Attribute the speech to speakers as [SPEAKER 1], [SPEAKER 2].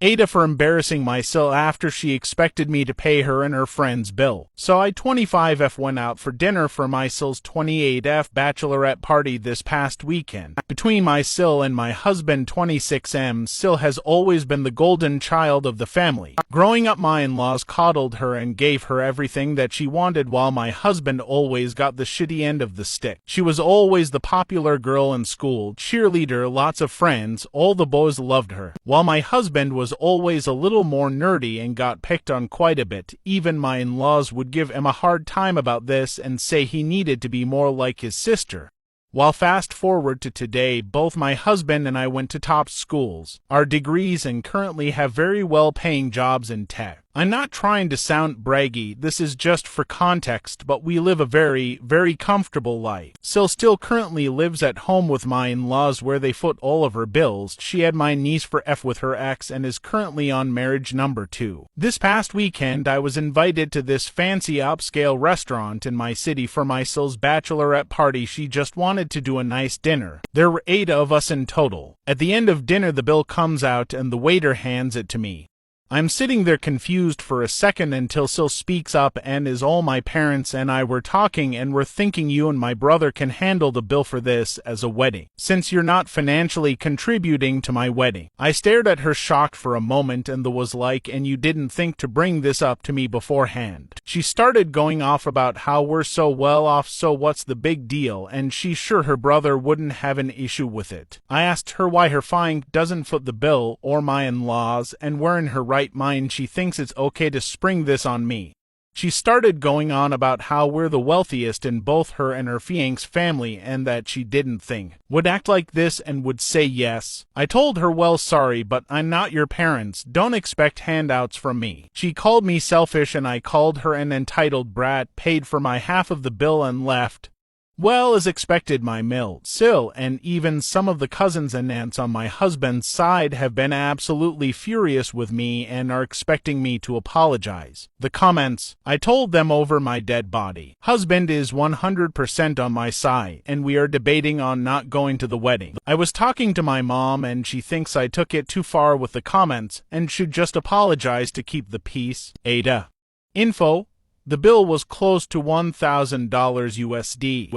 [SPEAKER 1] AITA for embarrassing my SIL after she expected me to pay her and her friend's bill. So I 25F went out for dinner for my SIL's 28F bachelorette party this past weekend. Between my SIL and my husband 26M, SIL has always been the golden child of the family. Growing up, my in-laws coddled her and gave her everything that she wanted, while my husband always got the shitty end of the stick. She was always the popular girl in school, cheerleader, lots of friends, all the boys loved her, while my husband was always a little more nerdy and got picked on quite a bit. Even my in-laws would give him a hard time about this and say he needed to be more like his sister. Well, fast forward to today, both my husband and I went to top schools, our degrees, and currently have very well-paying jobs in tech. I'm not trying to sound braggy, this is just for context, but we live a very, very comfortable life. SIL still currently lives at home with my in-laws where they foot all of her bills. She had my niece for F with her ex and is currently on marriage number 2. This past weekend I was invited to this fancy upscale restaurant in my city for my SIL's bachelorette party. She just wanted to do a nice dinner. There were 8 of us in total. At the end of dinner the bill comes out and the waiter hands it to me. I'm sitting there confused for a second until SIL speaks up and is all my parents and I were talking and we're thinking you and my brother can handle the bill for this as a wedding, since you're not financially contributing to my wedding. I stared at her shocked for a moment and was like, and you didn't think to bring this up to me beforehand? She started going off about how we're so well off, so what's the big deal, and she's sure her brother wouldn't have an issue with it. I asked her why her fine doesn't foot the bill or my in-laws, and we're in her right mind she thinks it's okay to spring this on me. She started going on about how we're the wealthiest in both her and her fiancé's family and that she didn't think would act like this and would say yes. I told her, well, sorry, but I'm not your parents, don't expect handouts from me. She called me selfish and I called her an entitled brat, paid for my half of the bill and left. Well, as expected, my SIL and even some of the cousins and aunts on my husband's side have been absolutely furious with me and are expecting me to apologize. The comments, I told them over my dead body. Husband is 100% on my side and we are debating on not going to the wedding. I was talking to my mom and she thinks I took it too far with the comments and should just apologize to keep the peace. AITA. Info. The bill was close to $1,000 USD.